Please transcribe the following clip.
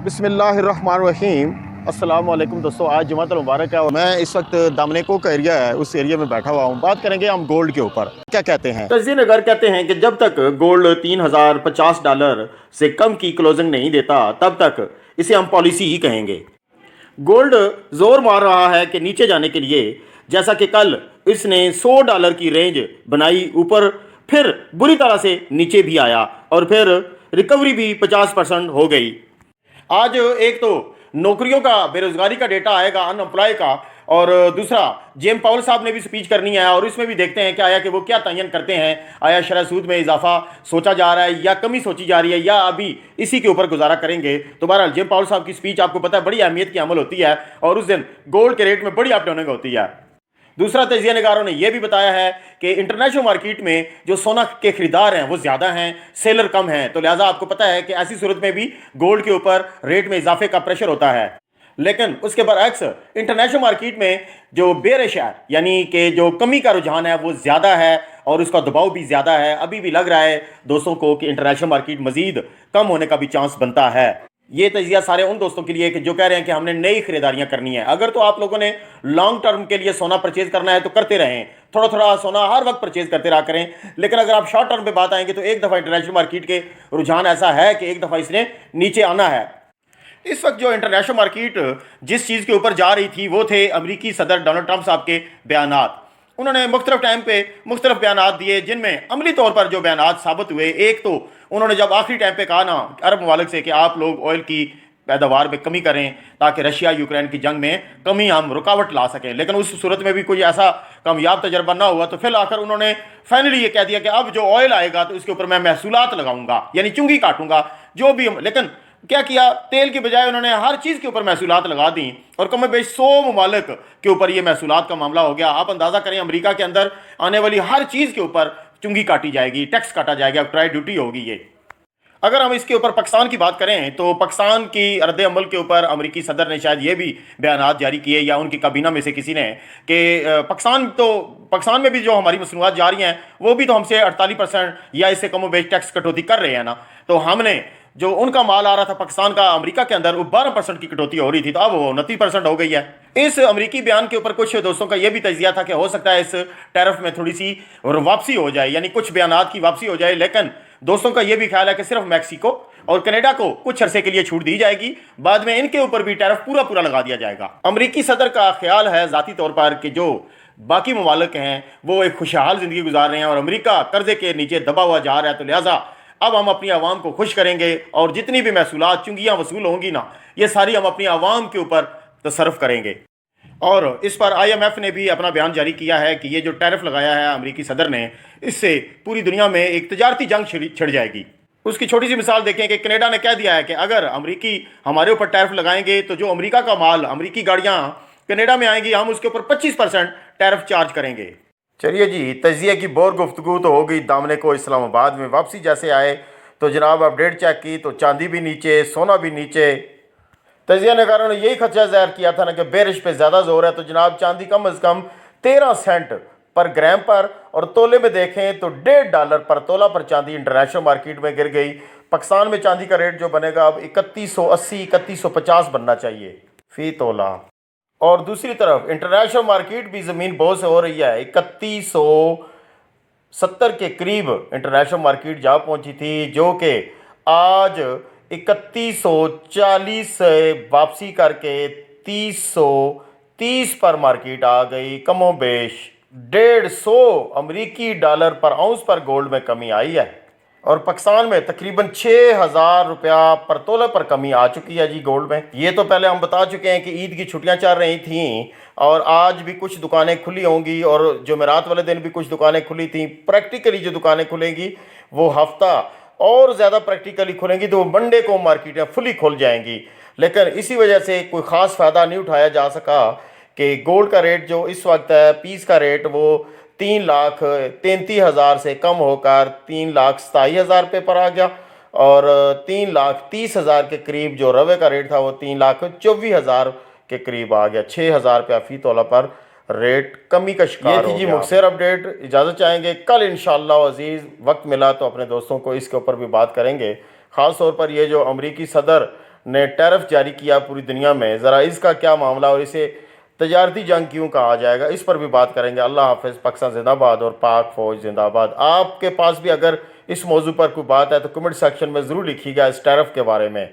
बिस्मिल्लाहिर्रहमानिर्रहीम। अस्सलाम वालेकुम दोस्तों, आज जुमातुल मुबारक है और मैं इस वक्त दामनेको का एरिया है, उस एरिया में बैठा हुआ हूँ। बात करेंगे हम गोल्ड के ऊपर। क्या कहते हैं तजिया नगर, कहते हैं कि जब तक गोल्ड $3050 से कम की क्लोजिंग नहीं देता तब तक इसे हम पॉलिसी ही कहेंगे। गोल्ड जोर मार रहा है कि नीचे जाने के लिए, जैसा कि कल इसने $100 की रेंज बनाई ऊपर, फिर बुरी तरह से नीचे भी आया और फिर रिकवरी भी 50% हो गई। आज एक तो नौकरियों का, बेरोजगारी का डेटा आएगा, अनएम्प्लॉय का, और दूसरा जेम पावल साहब ने भी स्पीच करनी है और इसमें भी देखते हैं कि आया कि वो क्या तयन करते हैं। आया शरह सूद में इजाफा सोचा जा रहा है या कमी सोची जा रही है या अभी इसी के ऊपर गुजारा करेंगे। तो बहरहाल जेम पावल साहब की स्पीच आपको पता है बड़ी अहमियत की अमल होती है और उस दिन गोल्ड के रेट में बड़ी अप डाउनिंग होती है। दूसरा, तजिया निगारों ने यह भी बताया है कि इंटरनेशनल मार्केट में जो सोना के खरीदार हैं वो ज़्यादा हैं, सेलर कम हैं, तो लिहाजा आपको पता है कि ऐसी सूरत में भी गोल्ड के ऊपर रेट में इजाफे का प्रेशर होता है। लेकिन उसके बरअक्स इंटरनेशनल मार्केट में जो बेरिश है, यानी कि जो कमी का रुझान है वो ज़्यादा है और उसका दबाव भी ज़्यादा है। अभी भी लग रहा है दोस्तों को कि इंटरनेशनल मार्केट मज़ीद कम होने का भी चांस बनता है। ये तजिया सारे उन दोस्तों के लिए कि जो कह रहे हैं कि हमने नई खरीदारियां करनी है। अगर तो आप लोगों ने लॉन्ग टर्म के लिए सोना परचेज करना है तो करते रहें, थोड़ा थोड़ा सोना हर वक्त परचेज करते रहा करें। लेकिन अगर आप शॉर्ट टर्म पे बात आएंगे तो एक दफ़ा इंटरनेशनल मार्केट के रुझान ऐसा है कि एक दफ़ा इसने नीचे आना है। इस वक्त जो इंटरनेशनल मार्केट जिस चीज़ के ऊपर जा रही थी वो थे अमरीकी सदर डोनाल्ड ट्रंप साहब के बयानात। उन्होंने मुख्तलिफ टाइम पे मुख्तलिफ बयानात दिए जिनमें अमली तौर पर जो बयानात साबित हुए, एक तो उन्होंने जब आखिरी टाइम पे कहा ना अरब ममालिक से कि आप लोग ऑयल की पैदावार में कमी करें ताकि रशिया यूक्रेन की जंग में कमी हम रुकावट ला सकें, लेकिन उस सूरत में भी कोई ऐसा कामयाब तजर्बा ना हुआ। तो फिर आकर उन्होंने फाइनली ये कह दिया कि अब जो ऑयल आएगा तो उसके ऊपर मैं महसूलात लगाऊंगा, यानी चुंगी काटूंगा जो भी। लेकिन क्या किया, तेल की बजाय उन्होंने हर चीज़ के ऊपर महसूलात लगा दी और कम बेश 100 ममालिक के ऊपर ये महसूलात का मामला हो गया। आप अंदाज़ा करें अमेरिका के अंदर आने वाली हर चीज़ के ऊपर चुंगी काटी जाएगी, टैक्स काटा जाएगा, ट्राई ड्यूटी होगी ये। अगर हम इसके ऊपर पाकिस्तान की बात करें तो पाकिस्तान की रद्द अमल के ऊपर अमरीकी सदर ने शायद ये भी बयानात जारी किए या उनकी काबीना में से किसी ने कि पाकिस्तान में भी जो हमारी मसनूआत जा रही हैं वो भी तो हमसे 48% या इससे कम बेश टैक्स कटौती कर रहे हैं ना। तो हमने जो उनका माल आ रहा था पाकिस्तान का अमेरिका के अंदर वो 12% की कटौती हो रही थी, तो अब वो 29% हो गई है। इस अमेरिकी बयान के ऊपर कुछ दोस्तों का यह भी तजिया था कि हो सकता है इस टैरिफ में थोड़ी सी वापसी हो जाए, यानी कुछ बयानात की वापसी हो जाए। लेकिन दोस्तों का यह भी ख्याल है कि सिर्फ मैक्सिको और कनाडा को कुछ अरसे के लिए छूट दी जाएगी, बाद में इनके ऊपर भी टैरिफ पूरा लगा दिया जाएगा। अमेरिकी सदर का ख्याल है ज़ाती तौर पर कि जो बाकी ममालिक हैं वो एक खुशहाल ज़िंदगी गुजार रहे हैं और अमेरिका कर्जे के नीचे दबा हुआ जा रहा है, तो लिहाजा अब हम अपनी आवाम को खुश करेंगे और जितनी भी महसूलात चुंगियाँ वसूल होंगी ना, ये सारी हम अपनी आवाम के ऊपर तसर्रुफ करेंगे। और इस पर IMF ने भी अपना बयान जारी किया है कि ये जो टैरिफ लगाया है अमेरिकी सदर ने, इससे पूरी दुनिया में एक तजारती जंग छिड़ जाएगी। उसकी छोटी सी मिसाल देखें कि कनाडा ने कह दिया है कि अगर अमेरिकी हमारे ऊपर टैरिफ लगाएंगे तो जो अमेरिका का माल, अमेरिकी गाड़ियाँ कनाडा में आएंगी, हम उसके ऊपर 25% टैरिफ चार्ज करेंगे। चलिए जी, तजिए की बोर गुफ्तगू तो हो गई। दामने को इस्लामाबाद में वापसी जैसे आए तो जनाब अपडेट चेक की तो चांदी भी नीचे, सोना भी नीचे। तजिया नगारों ने यही खदशा ज़ाहिर किया था ना कि बेरिश पे ज़्यादा जोर है, तो जनाब चांदी कम अज़ कम 13 सेंट पर ग्राम पर और तोले में देखें तो $1.5 पर तोला पर चांदी इंटरनेशनल मार्केट में गिर गई। पाकिस्तान में चांदी का रेट जो बनेगा अब 3180 3150 बनना चाहिए फ़ी तोला। और दूसरी तरफ इंटरनेशनल मार्केट भी ज़मीन बहुत से हो रही है, 3170 के करीब इंटरनेशनल मार्केट जा पहुंची थी, जो कि आज 3140 से वापसी करके 3030 पर मार्केट आ गई। कमो बेश 150 अमरीकी डॉलर पर आउंस पर गोल्ड में कमी आई है और पाकिस्तान में तकरीबन 6000 रुपया पर तोले पर कमी आ चुकी है जी गोल्ड में। ये तो पहले हम बता चुके हैं कि ईद की छुट्टियां चल रही थीं और आज भी कुछ दुकानें खुली होंगी और जुमेरात वाले दिन भी कुछ दुकानें खुली थीं। प्रैक्टिकली जो दुकानें खुलेंगी वो हफ्ता और ज़्यादा प्रैक्टिकली खुलेंगी तो वो मंडे को मार्केटें फुली खुल जाएंगी। लेकिन इसी वजह से कोई ख़ास फ़ायदा नहीं उठाया जा सका कि गोल्ड का रेट जो इस वक्त है, पीस का रेट वो 3,33,000 से कम होकर 3,27,000 रुपये पर आ गया और 3,30,000 के करीब जो रवे का रेट था वो 3,24,000 के करीब आ गया। 6,000 रुपया फ़ी तोला पर रेट कमी का शिकार हो गया। जी मुख्तसर अपडेट, इजाज़त चाहेंगे। कल इंशाअल्लाह अज़ीज़ वक्त मिला तो अपने दोस्तों को इसके ऊपर भी बात करेंगे। ख़ास तौर पर ये जो अमरीकी सदर نے ٹیرف جاری کیا پوری دنیا میں، ذرا اس کا کیا معاملہ اور اسے تجارتی جنگ کیوں کہا جائے گا، اس پر بھی بات کریں گے۔ اللہ حافظ۔ پاکستان زندہ باد اور پاک فوج زندہ آباد۔ آپ کے پاس بھی اگر اس موضوع پر کوئی بات ہے تو کمنٹ سیکشن میں ضرور لکھیے گا اس ٹیرف کے بارے میں۔